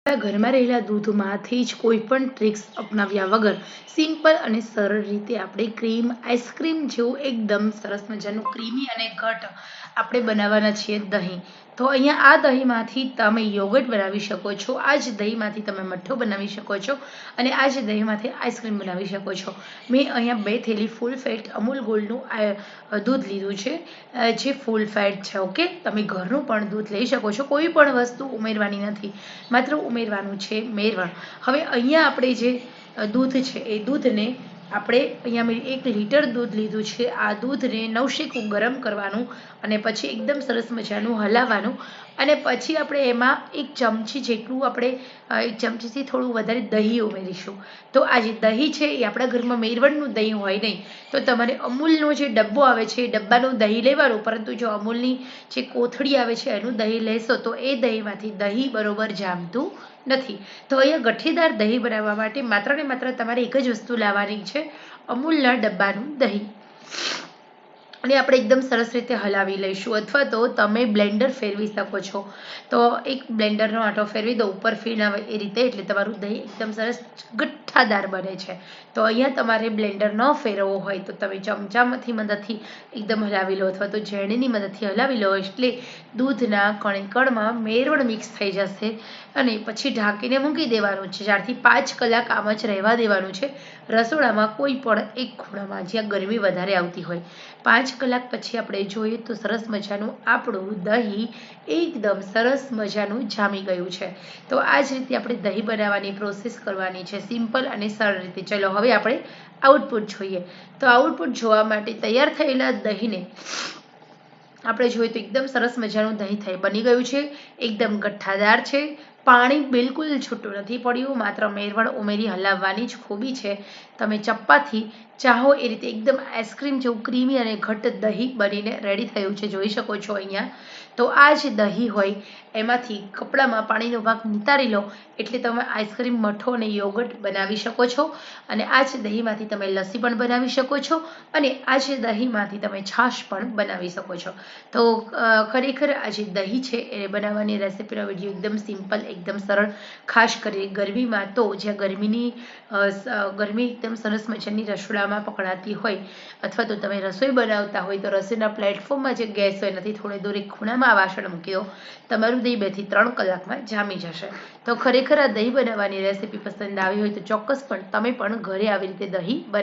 આપણા ઘરમાં રહેલા દૂધમાંથી જ કોઈ પણ ટ્રિક્સ અપનાવ્યા વગર સિમ્પલ અને સરળ રીતે આપણે ક્રીમ આઈસ્ક્રીમ જેવું એકદમ સરસ મજાનું ક્રીમી અને ઘટ આપણે બનાવવાના છીએ દહીં. તો અહીંયા આ દહીંમાંથી તમે યોગર્ટ બનાવી શકો છો, આ જ દહીંમાંથી તમે મઠ્ઠો બનાવી શકો છો અને આ જ દહીંમાંથી આઈસ્ક્રીમ બનાવી શકો છો. મેં અહીંયા 2 થેલી ફૂલ ફેટ અમૂલ ગોલ્ડનું દૂધ લીધું છે, જે ફૂલ ફેટ છે. ઓકે, તમે ઘરનું પણ દૂધ લઈ શકો છો, કોઈ પણ વસ્તુ ઉમેરવાની નથી, માત્ર ઉમેરવાનું છે મેરવણ. હવે અહીંયા આપણે જે દૂધ છે એ દૂધને આપણે અહીંયા મેં 1 લીટર દૂધ લીધું છે. આ દૂધને નવશેકું ગરમ કરવાનું અને પછી એકદમ સરસ મજાનું હલાવવાનું અને પછી આપણે એમાં 1 ચમચી જેટલું આપણે 1 ચમચીથી થોડું વધારે દહીં ઉમેરીશું. તો આ જે દહીં છે એ આપણા ઘરમાં મેરવણનું દહીં હોય નહીં, તો તમારે અમૂલનો જે ડબ્બો આવે છે એ ડબ્બાનું દહીં લેવાનું. પરંતુ જો અમૂલની જે કોથળી આવે છે એનું દહીં લેશો તો એ દહીંમાંથી દહીં બરોબર જામતું નથી. તો અહીંયા ગઠ્ઠીદાર દહીં બનાવવા માટે માત્ર ને માત્ર તમારે એક જ વસ્તુ લાવવાની છે, અમૂલના ડબ્બાનું દહીં. અને આપણે એકદમ સરસ રીતે હલાવી લઈશું, અથવા તો તમે બ્લેન્ડર ફેરવી શકો છો. તો એક બ્લેન્ડરનો આંટો ફેરવી દો ઉપર ફીણ આવે એ રીતે, એટલે તમારું દહીં એકદમ સરસ ગઠ્ઠાદાર બને છે. તો અહીંયા તમારે બ્લેન્ડર ન ફેરવવો હોય તો તમે ચમચામાંથી મદદથી એકદમ હલાવી લો, અથવા તો ઝેણીની મદદથી હલાવી લો, એટલે દૂધના કણમાં મેરવણ મિક્સ થઈ જશે અને પછી ઢાંકીને મૂકી દેવાનું છે. 4થી 5 કલાક આમ જ રહેવા દેવાનું છે રસોડામાં, કોઈ પણ એક ખૂણામાં જ્યાં ગરમી વધારે આવતી હોય. 5 કલાક પછી આપણે જોઈએ તો સરસ મજાનું આપણું દહીં એકદમ સરસ મજાનું જામી ગયું છે. તો આ જ રીતે આપણે દહીં બનાવવાની પ્રોસેસ કરવાની છે, સિમ્પલ અને સરળ રીતે. ચલો હવે આપણે આઉટપુટ જોઈએ. તો આઉટપુટ જોવા માટે તૈયાર થયેલા દહીંને આપણે જોઈએ તો એકદમ સરસ મજાનું દહીં બની ગયું છે, એકદમ ગઠ્ઠાદાર છે, પાણી બિલકુલ છૂટું નથી પડ્યું, માત્ર મેરવણ ઉમેરી હલાવવાની જ ખૂબી છે. તમે ચપ્પાથી ચાહો એ રીતે એકદમ આઈસ્ક્રીમ જેવું ક્રીમી અને ઘટ્ટ દહીં બનીને રેડી થયું છે, જોઈ શકો છો અહીંયા. તો આ જ દહીં હોય એમાંથી કપડામાં પાણીનો ભાગ નિતારી લો, એટલે તમે આઈસ્ક્રીમ મઠ્ઠો અને યોગર્ટ બનાવી શકો છો. અને આ જ દહીંમાંથી તમે લસ્સી પણ બનાવી શકો છો અને આ જ દહીંમાંથી તમે છાશ પણ બનાવી શકો છો. તો ખરેખર આ જે દહીં છે એ બનાવવાની રેસીપીનો વિડીયો એકદમ સિમ્પલ, એકદમ સરળ, ખાસ કરી ગરમીમાં તો જ્યાં ગરમી એકદમ સરસ મજાની રસોડામાં પકડાતી હોય, અથવા તો તમે રસોઈ બનાવતા હોય તો રસોઈના પ્લેટફોર્મમાં જે ગેસ હોય એનાથી થોડે દૂર એક ખૂણામાં આ વાસણ મૂકી દો, તમારું દહીં 2 થી 3 કલાકમાં જામી જશે. તો ખરેખર આ દહીં બનાવવાની રેસીપી પસંદ આવી હોય તો ચોક્કસ પણ તમે પણ ઘરે આવી રીતે દહીં